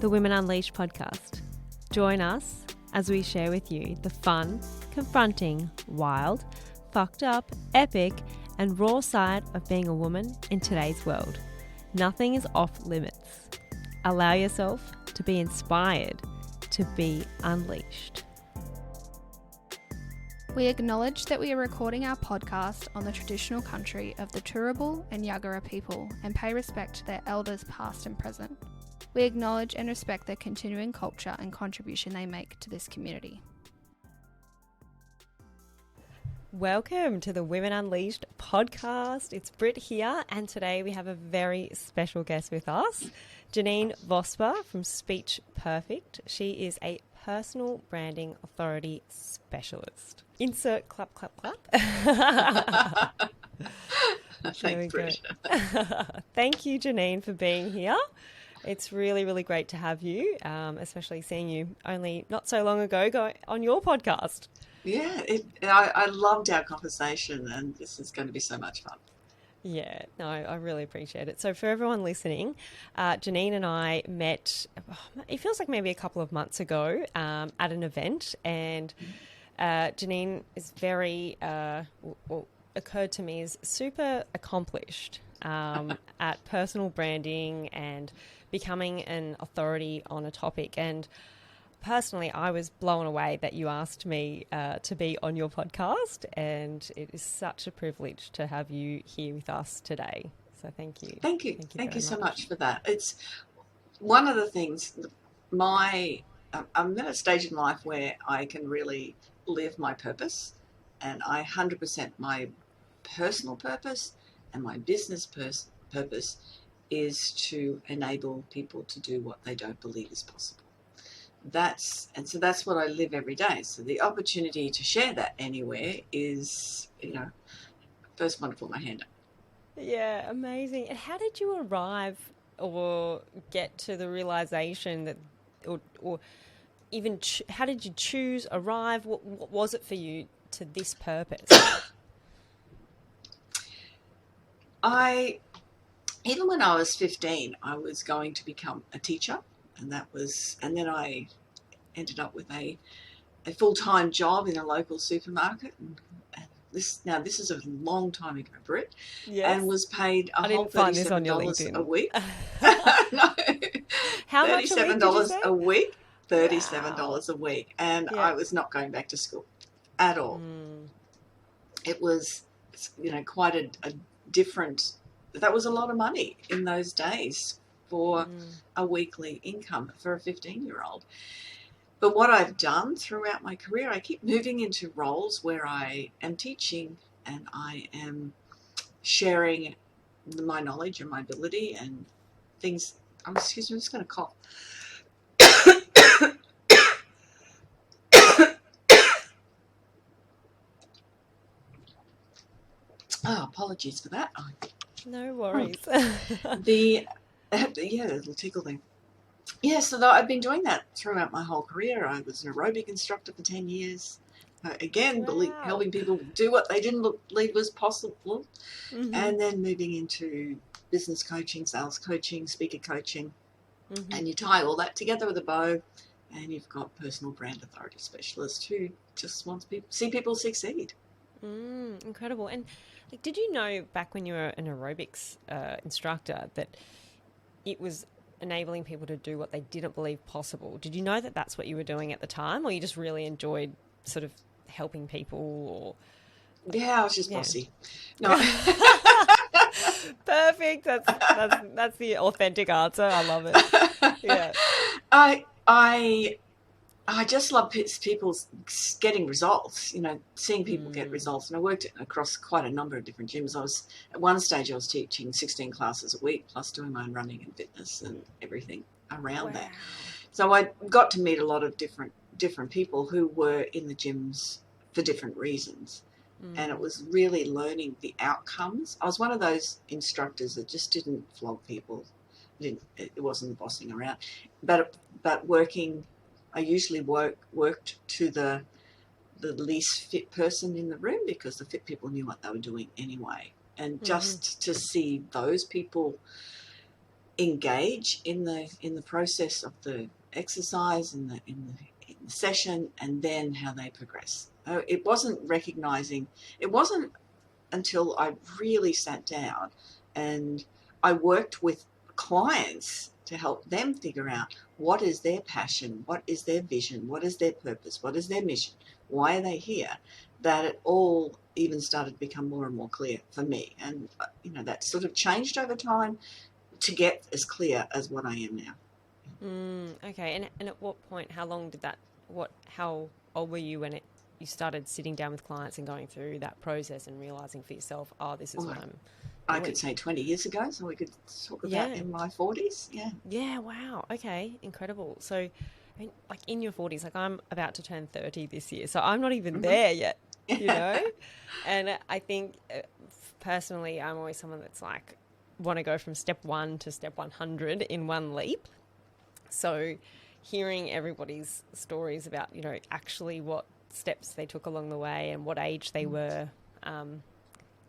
the Women Unleashed podcast. Join us as we share with you the fun, confronting, wild, fucked up, epic, and raw side of being a woman in today's world. Nothing is off limits. Allow yourself to be inspired to be unleashed. We acknowledge that we are recording our podcast on the traditional country of the Turrbal and Yagara people and pay respect to their elders past and present. We acknowledge and respect their continuing culture and contribution they make to this community. Welcome to the Women Unleashed podcast. It's Britt here, and today we have a very special guest with us, Janeen Vosper from Speech Perfect. She is a personal branding authority specialist. Insert clap, clap, clap. Thanks, Britt. Thank you, Janeen, for being here. It's really, really great to have you, especially seeing you only not so long ago go on your podcast. Yeah, I loved our conversation, and this is going to be so much fun. Yeah, no, I really appreciate it. So for everyone listening, Janeen and I met, it feels like maybe a couple of months ago at an event, and Janeen is very, occurred to me as super accomplished at personal branding and becoming an authority on a topic. And personally, I was blown away that you asked me to be on your podcast, and it is such a privilege to have you here with us today. So thank you. Thank you so much for that. It's one of the things, I'm at a stage in life where I can really live my purpose, and 100% my personal purpose and my business purpose is to enable people to do what they don't believe is possible. So that's what I live every day. So the opportunity to share that anywhere is, first one to put my hand up. Yeah, amazing. And how did you arrive or get to the realization that, or even how did you arrive? What was it for you to this purpose? Even when I was 15, I was going to become a teacher, and then I ended up with a full-time job in a local supermarket. And this is a long time ago, Britt. Yes. And was paid a whole $37 a week. No, how much $37 a week? $37 a week, and yeah. I was not going back to school at all. It was, quite a different. That was a lot of money in those days for a weekly income for a 15-year-old. But what I've done throughout my career, I keep moving into roles where I am teaching and I am sharing my knowledge and my ability and things. Excuse me, I'm just going to cough. Oh, apologies for that. No worries. The little tickle thing. Yeah, so I've been doing that throughout my whole career. I was an aerobic instructor for 10 years. Helping people do what they didn't believe was possible. Mm-hmm. And then moving into business coaching, sales coaching, speaker coaching. Mm-hmm. And you tie all that together with a bow, and you've got personal brand authority specialist who just wants to see people succeed. Incredible. And did you know back when you were an aerobics instructor that it was enabling people to do what they didn't believe possible? Did you know that that's what you were doing at the time, or you just really enjoyed sort of helping people? Yeah, I was just bossy. No. Perfect. That's the authentic answer. I love it. Yeah. I just love people getting results, seeing people get results. And I worked across quite a number of different gyms. At one stage I was teaching 16 classes a week, plus doing my own running and fitness and everything around that. So I got to meet a lot of different people who were in the gyms for different reasons. And it was really learning the outcomes. I was one of those instructors that just didn't flog people. It wasn't the bossing around. But working... I usually worked to the least fit person in the room because the fit people knew what they were doing anyway. And just to see those people engage in the process of the exercise in the session, and then how they progress. It wasn't recognizing. It wasn't until I really sat down and I worked with clients to help them figure out what is their passion, what is their vision, what is their purpose, what is their mission, why are they here, that it all even started to become more and more clear for me. And, that sort of changed over time to get as clear as what I am now. Okay. And at what point, how long did that, how old were you when you started sitting down with clients and going through that process and realizing for yourself, this is what I'm doing? I could say 20 years ago, so we could talk about in my 40s. Yeah, wow. Okay, incredible. So, I mean, like in your 40s, like I'm about to turn 30 this year, so I'm not even there yet, And I think personally, I'm always someone that's like, want to go from step 1 to step 100 in one leap. So hearing everybody's stories about, actually what steps they took along the way and what age they were,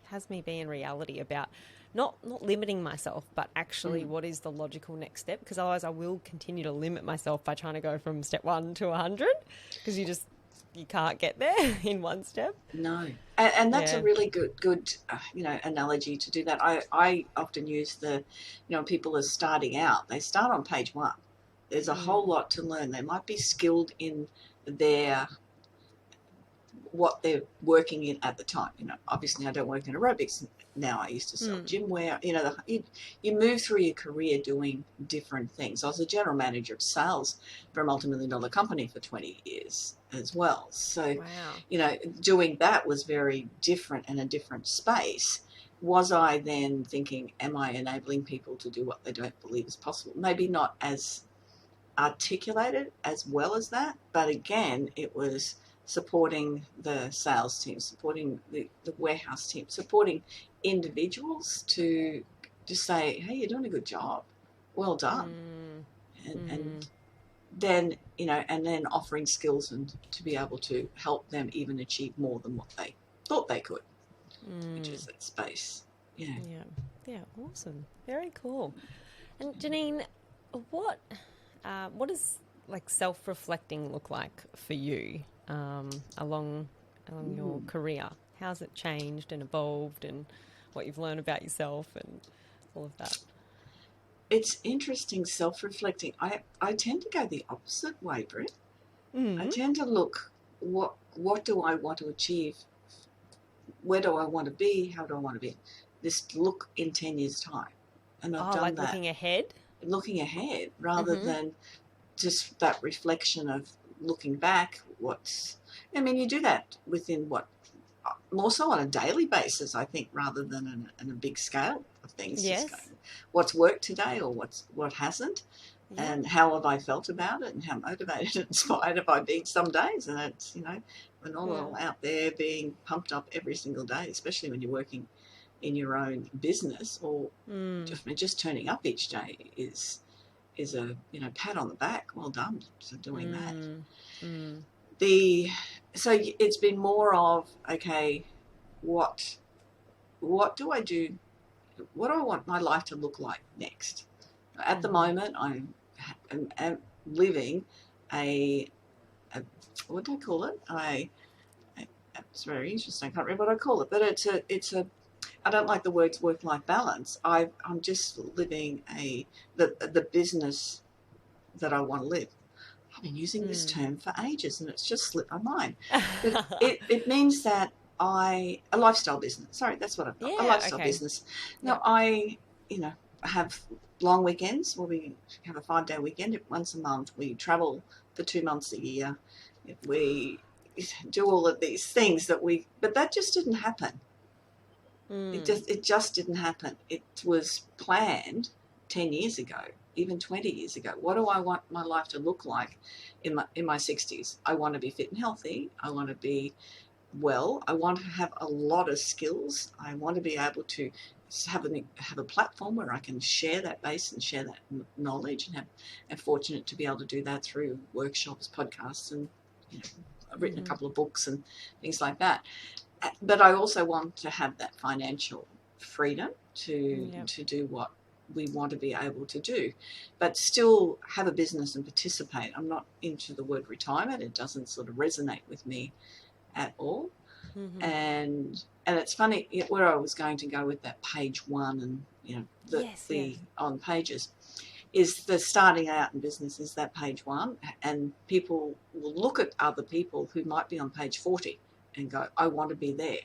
has me be in reality about not limiting myself, but actually what is the logical next step? Because otherwise I will continue to limit myself by trying to go from step 1 to 100, because you can't get there in one step. No. And that's a really good analogy to do that. I often use when people are starting out, they start on page 1. There's a whole lot to learn. They might be skilled in what they're working in at the time. Obviously I don't work in aerobics now. I used to sell gym wear. You move through your career doing different things. I was a general manager of sales for a multi-million-dollar company for 20 years as well. So, doing that was very different in a different space. Was I then thinking, am I enabling people to do what they don't believe is possible? Maybe not as articulated as well as that, but again, it was supporting the sales team, supporting the warehouse team, supporting individuals to just say, hey, you're doing a good job, well done. And then and then offering skills and to be able to help them even achieve more than what they thought they could, which is that space. Yeah, awesome, very cool. And Janeen, what does like self-reflecting look like for you along your career? How's it changed and evolved, and what you've learned about yourself and all of that? It's interesting, self-reflecting. I tend to go the opposite way, Britt. I tend to look, what do I want to achieve? Where do I want to be? How do I want to be? This look in 10 years' time. And I've done that. Looking ahead? Looking ahead rather than just that reflection of looking back. You do that within more so on a daily basis, I think, rather than in a big scale of things. Yes. Just going, what's worked today or what hasn't, and how have I felt about it, and how motivated and inspired have I been some days. And it's, we're not all out there being pumped up every single day, especially when you're working in your own business, or just turning up each day is a pat on the back. Well done for doing that. So it's been more of, okay, what do I do? What do I want my life to look like next? At the moment, I'm living a what do I call it? It's very interesting. I can't remember what I call it, but it's a. I don't like the words work-life balance. I'm just living the business that I want to live. I've been using this term for ages, and it's just slipped my mind. But it means that a lifestyle business. Sorry, that's what I've got. A lifestyle business. Now, I have long weekends where we have a 5-day weekend once a month. We travel for 2 months a year. We do all of these things but that just didn't happen. It just didn't happen. It was planned 10 years ago, even 20 years ago. What do I want my life to look like in my 60s? I want to be fit and healthy. I want to be well. I want to have a lot of skills. I want to be able to have a platform where I can share that base and share that knowledge, and I'm fortunate to be able to do that through workshops, podcasts, and I've written a couple of books and things like that. But I also want to have that financial freedom to do what we want to be able to do, but still have a business and participate. I'm not into the word retirement. It doesn't sort of resonate with me at all. Mm-hmm. And it's funny where I was going to go with that page one, and the on pages is the starting out in business is that page one, and people will look at other people who might be on page 40 and go, I want to be there.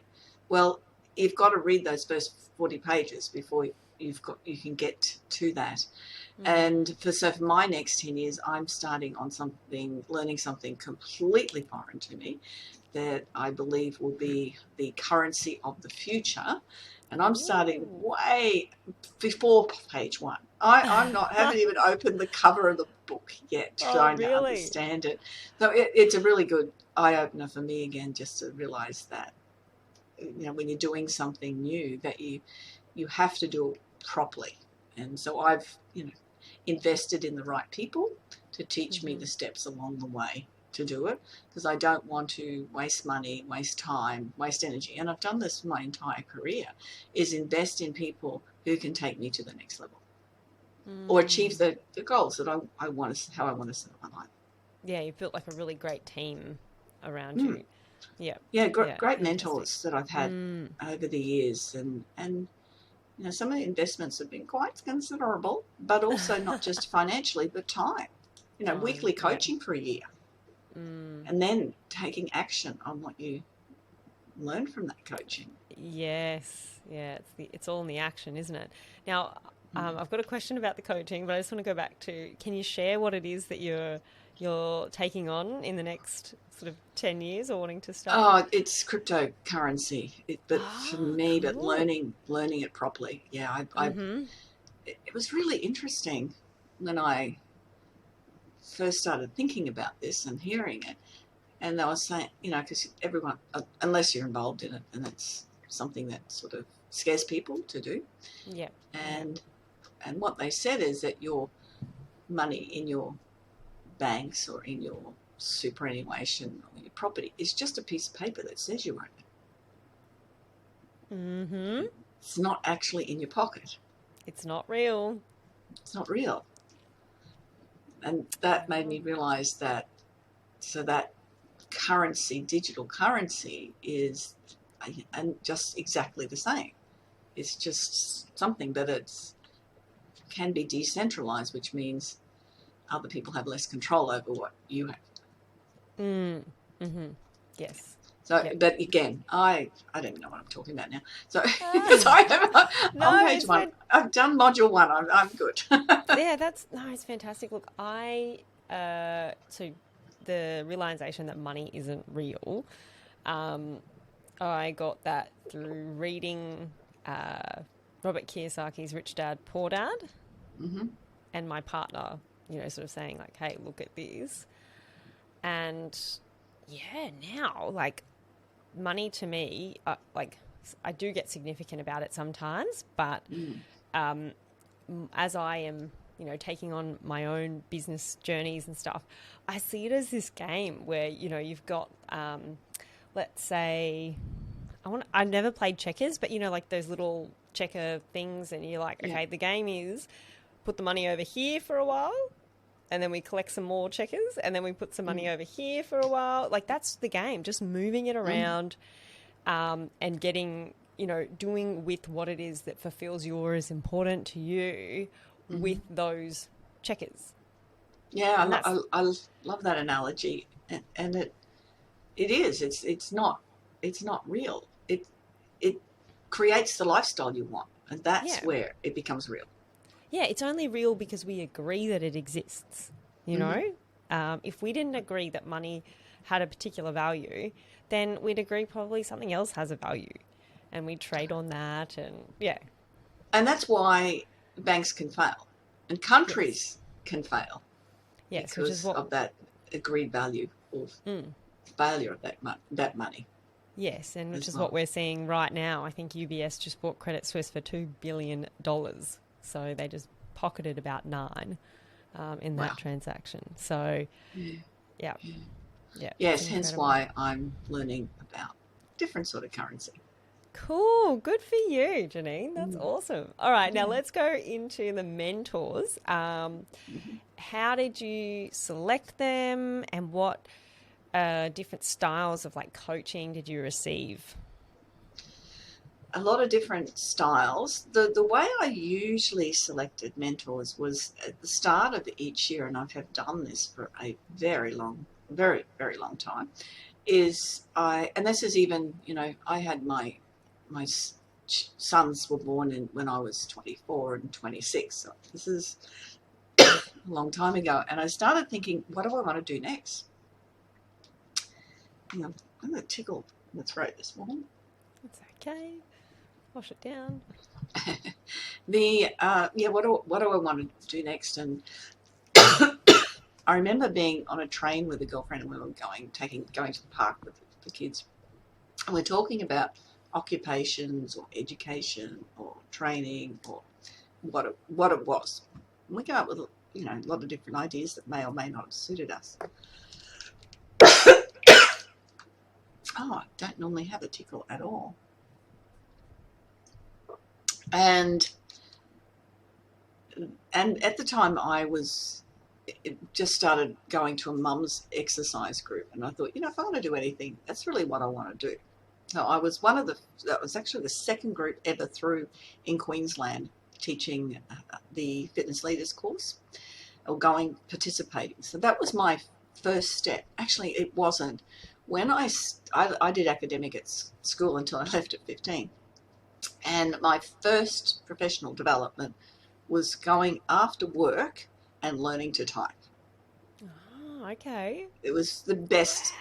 Well, you've got to read those first 40 pages before you can get to that. Mm. And for my next 10 years, I'm starting on learning something completely foreign to me that I believe will be the currency of the future. And I'm starting way before page one. I'm not haven't even opened the cover of the book yet, trying to understand it. So it's a really good eye opener for me again, just to realise that when you're doing something new, that you have to do it properly. And so I've invested in the right people to teach me the steps along the way to do it, because I don't want to waste money, waste time, waste energy. And I've done this for my entire career, is invest in people who can take me to the next level or achieve the goals that I want to, how I want to set up my life. Yeah, you've built like a really great team around you. Yeah. Yeah, great mentors that I've had over the years. And some of the investments have been quite considerable, but also not just financially, but time. Weekly coaching for a year. And then taking action on what you learn from that coaching. Yes, yeah, it's all in the action, isn't it? Now, I've got a question about the coaching, but I just want to go back to, can you share what it is that you're taking on in the next sort of 10 years or wanting to start? Oh, it's cryptocurrency, for me, cool. But learning it properly. Yeah, it was really interesting when I first started thinking about this and hearing it, and I was saying, because everyone, unless you're involved in it, and it's something that sort of scares people to do. Yeah. And what they said is that your money in your banks or in your superannuation or your property is just a piece of paper that says you own it. Mm-hmm. It's not actually in your pocket. It's not real. It's not real. And that made me realise that currency, digital currency, is just exactly the same. It's just something, but it can be decentralised, which means other people have less control over what you have. Mm-hmm. Yes. So, But again, I don't even know what I'm talking about now. So, sorry, on page one. I've done module one. I'm good. Yeah, it's fantastic. Look, so the realization that money isn't real, I got that through reading Robert Kiyosaki's Rich Dad, Poor Dad, and my partner, sort of saying like, hey, look at this. And now, like, money to me, I do get significant about it sometimes, but as I am, taking on my own business journeys and stuff, I see it as this game where, you've got, let's say, I've never played checkers, but like those little checker things, and you're like, okay, the game is put the money over here for a while, and then we collect some more checkers, and then we put some money over here for a while. Like, that's the game, just moving it around, and getting, doing with what it is that fulfills you or is important to you with those checkers. Yeah, I love that analogy, and it is. It's not real. It creates the lifestyle you want, and that's where it becomes real. Yeah, it's only real because we agree that it exists, If we didn't agree that money had a particular value, then we'd agree probably something else has a value, and we'd trade on that, and And that's why banks can fail, and countries can fail. Yes, because of that agreed value or failure of that money. Yes, and which is what we're seeing right now. I think UBS just bought Credit Suisse for $2 billion. So they just pocketed about 9 in that transaction. So, yeah. Yes, hence why I'm learning about different sort of currency. Cool. Good for you, Janeen. That's awesome. All right, now let's go into the mentors. How did you select them, and what different styles of like coaching did you receive? A lot of different styles. The way I usually selected mentors was at the start of each year, and I have done this for a very long, very, very long time, and this is even, I had my sons were born when I was 24 and 26, so this is a long time ago, and I started thinking, what do I want to do next? Hang on, I'm going to tickle my throat this morning. It's okay. Wash it down. What do I want to do next? And I remember being on a train with a girlfriend, and we were going to the park with the kids, and we're talking about occupations or education or training or what it was. And we came up with a lot of different ideas that may or may not have suited us. I don't normally have a tickle at all. And at the time I just started going to a mum's exercise group, and I thought, if I want to do anything, that's really what I want to do. So I was that was actually the second group ever through in Queensland teaching the fitness leaders course, or participating. So that was my first step. Actually, it wasn't. When I did academic at school until I left at 15. And my first professional development was going after work and learning to type. Oh, okay. It was the best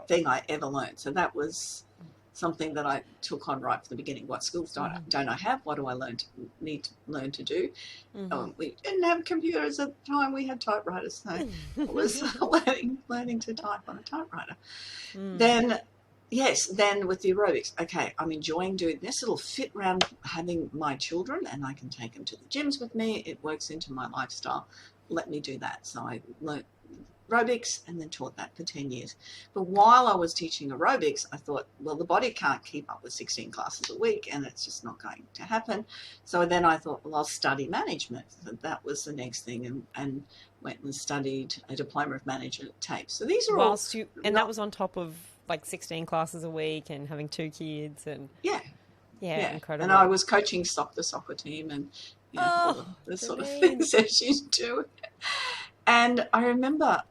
thing I ever learned. So that was something that I took on right from the beginning. What skills don't I have? What do I need to learn to do? We didn't have computers at the time. We had typewriters. So it was learning to type on a typewriter. Then with the aerobics, okay, I'm enjoying doing this. It'll fit around having my children, and I can take them to the gyms with me. It works into my lifestyle. Let me do that. So I learned aerobics and then taught that for 10 years. But while I was teaching aerobics, I thought, well, the body can't keep up with 16 classes a week, and it's just not going to happen. So then I thought, well, I'll study management. So that was the next thing, and went and studied a diploma of management at TAFE. So these are that was on top of like 16 classes a week and having 2 kids and yeah, incredible. And I was coaching the soccer team, and all the sort of things that you do. And I remember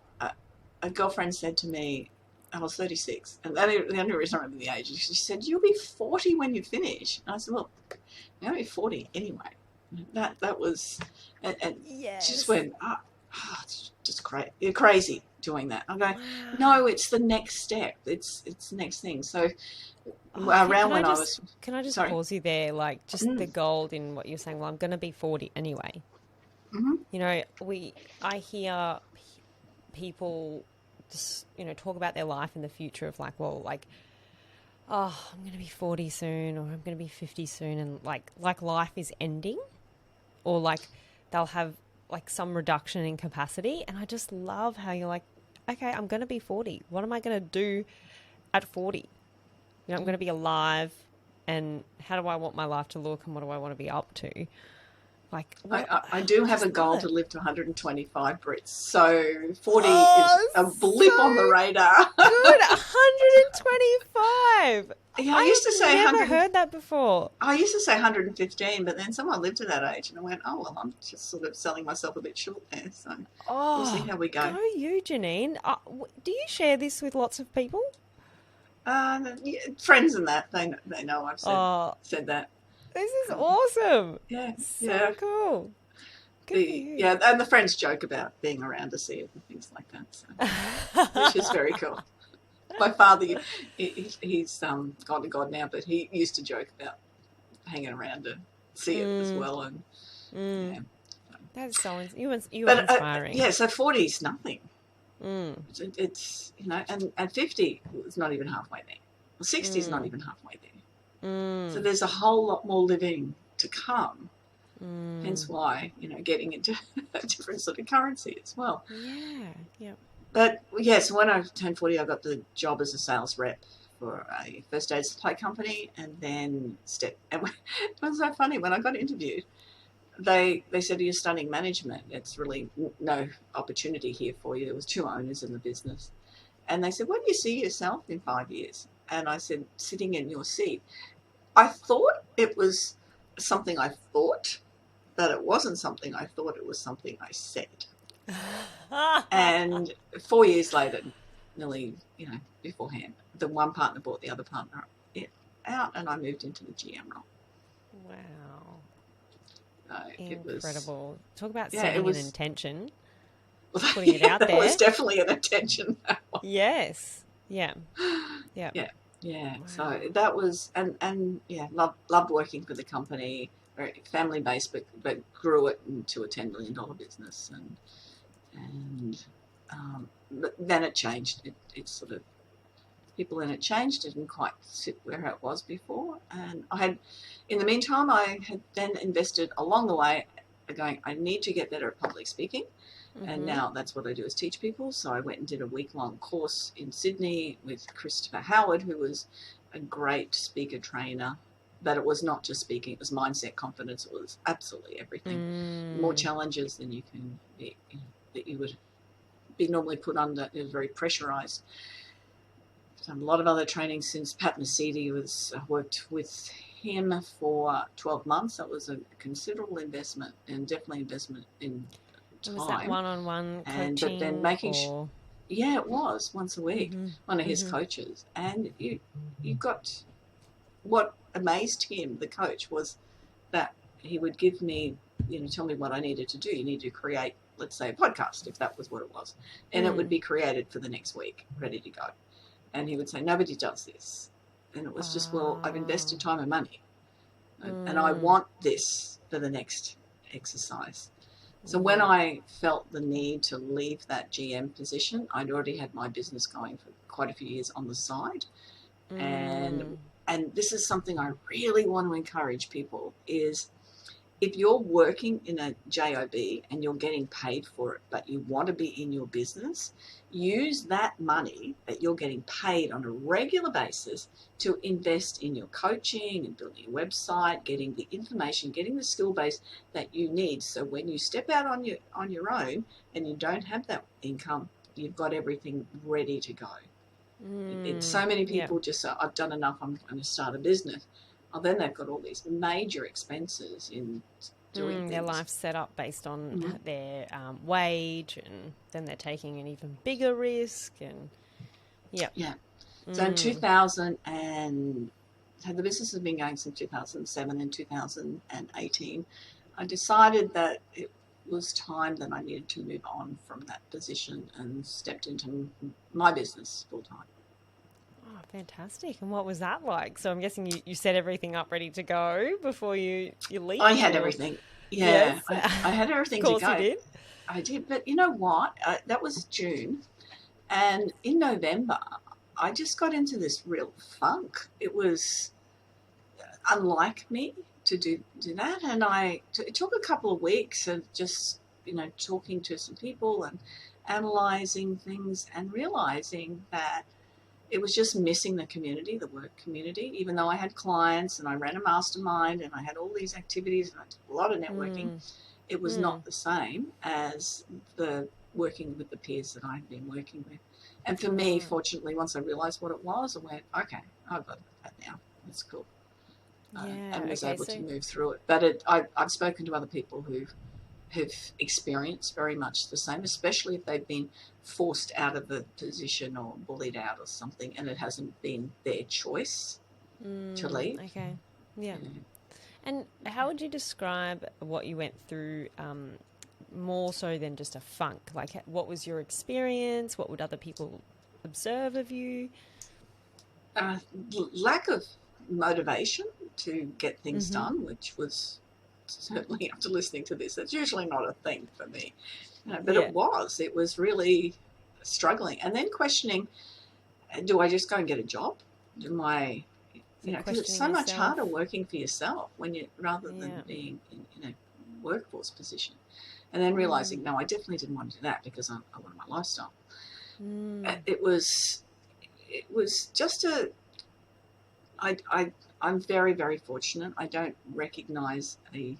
a girlfriend said to me, I was 36, and the only reason I remember the age is she said, "You'll be 40 when you finish." And I said, "Well, I'm only 40 anyway." That was, and she just went, it's just crazy doing that. I'm going, no, it's the next step. It's the next thing. So can I just pause you there? Like just the gold in what you're saying. Well, I'm going to be 40 anyway. I hear people just, talk about their life in the future of like, well, like, oh, I'm going to be 40 soon, or I'm going to be 50 soon. And like life is ending, or like they'll have like some reduction in capacity. And I just love how you're like, okay, I'm going to be 40. What am I going to do at 40? I'm going to be alive, and how do I want my life to look, and what do I want to be up to? Like, I do have a goal to live to 125 Brits, so 40 is a blip on the radar. Good, 125. Yeah, I used to say 100. I've never heard that before. I used to say 115, but then someone lived to that age, and I went, oh, well, I'm just sort of selling myself a bit short there, so we'll see how we go. Go you, Janeen. Do you share this with lots of people? Friends and that, they know I've said that. This is awesome. Yeah. So cool. And the friends joke about being around to see it and things like that, so, which is very cool. My father, he's gone to God now, but he used to joke about hanging around to see it as well. And that's so inspiring. So 40 is nothing. It's and 50 is not even halfway there. 60 is not even halfway there. So there's a whole lot more living to come. Hence why, getting into a different sort of currency as well. Yeah. But, so when I turned 40, I got the job as a sales rep for a first aid supply company, and then and it was so funny when I got interviewed. They said, "You're studying management. It's really no opportunity here for you." There was 2 owners in the business, and they said, "Where do you see yourself in 5 years?" And I said, "Sitting in your seat." I thought it was something I thought, but it wasn't something I thought. It was something I said. And 4 years later, nearly, beforehand, the one partner bought the other partner out, and I moved into the GM role. Wow. Incredible. Talk about setting an intention, putting it out there. That was definitely an intention. Yes. Yeah. Yeah. Wow. So that was, and loved working for the company, very family based, but grew it into a $10 million business, but then it changed. It sort of, people in it changed, didn't quite sit where it was before. And in the meantime, I had then invested along the way, going, I need to get better at public speaking. Mm-hmm. And now that's what I do, is teach people. So I went and did a week-long course in Sydney with Christopher Howard, who was a great speaker trainer. But it was not just speaking, it was mindset, confidence, it was absolutely everything. More challenges than you can be, that you would be normally put under. It was very pressurized. Done a lot of other training since Pat Mesiti worked with him for 12 months. That was a considerable investment, and definitely investment in time. Was that one-on-one coaching? But then making it was once a week. One of his coaches, and you got, what amazed him, the coach, was that he would give me, tell me what I needed to do. You need to create, let's say, a podcast, if that was what it was, and it would be created for the next week, ready to go. And he would say, nobody does this. And it was just, well, I've invested time and money. And I want this for the next exercise. So when I felt the need to leave that GM position, I'd already had my business going for quite a few years on the side. And this is something I really want to encourage people, is if you're working in a JOB and you're getting paid for it, but you want to be in your business, use that money that you're getting paid on a regular basis to invest in your coaching and building your website, getting the information, getting the skill base that you need. So when you step out on your own and you don't have that income, you've got everything ready to go. So many people just say, I've done enough, I'm going to start a business. Oh, then they've got all these major expenses in doing their life set up based on their wage, and then they're taking an even bigger risk. And So in 2000, so the business has been going since 2007 and 2018. I decided that it was time that I needed to move on from that position and stepped into my business full time. Oh, fantastic. And what was that like? So I'm guessing you set everything up ready to go before you leave? I had everything. Yeah, yes. I had everything to go. Of course you did. I did. But you know what? That was June. And in November, I just got into this real funk. It was unlike me to do that. And it took a couple of weeks of just, talking to some people and analysing things and realising that it was just missing the community, the work community. Even though I had clients and I ran a mastermind and I had all these activities and I did a lot of networking, it was not the same as the working with the peers that I'd been working with. And for me, fortunately, once I realised what it was, I went, okay, I've got that now. That's cool. And was able to move through it. But I've spoken to other people who've experienced very much the same, especially if they've been forced out of a position or bullied out or something, and it hasn't been their choice to leave. Okay, yeah. And how would you describe what you went through, more so than just a funk? Like, what was your experience? What would other people observe of you? Lack of motivation to get things done, which was certainly, after listening to this, that's usually not a thing for me. But it was really struggling. And then questioning, do I just go and get a job? Because it's so much harder working for yourself rather than being in a workforce position. And then realising, no, I definitely didn't want to do that because I wanted my lifestyle. It was just a I'm very, very fortunate. I don't recognise a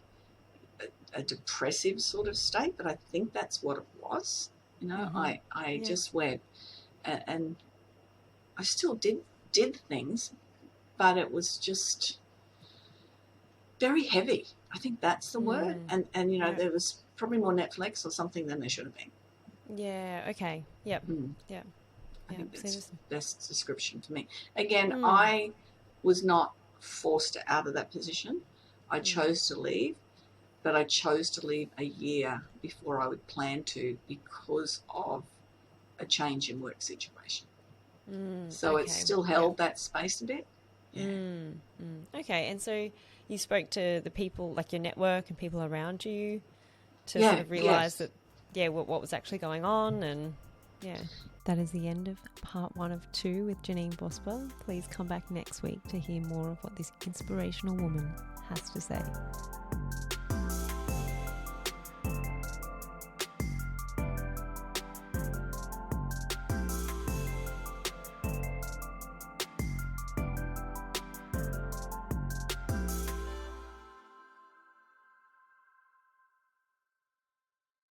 depressive sort of state, but I think that's what it was. You know, I just went, and I still did things, but it was just very heavy. I think that's the word. And you know, there was probably more Netflix or something than there should have been. Yeah. Okay. Yep. Yeah. I think that's the best description for me. Again, I was not forced out of that position. I chose to leave, but I chose to leave a year before I would plan to because of a change in work situation. So it still held that space a bit. Yeah. Okay, and so you spoke to the people, like your network and people around you, to sort of realise that, what was actually going on, and that is the end of part 1 of 2 with Janeen Vosper. Please come back next week to hear more of what this inspirational woman has to say.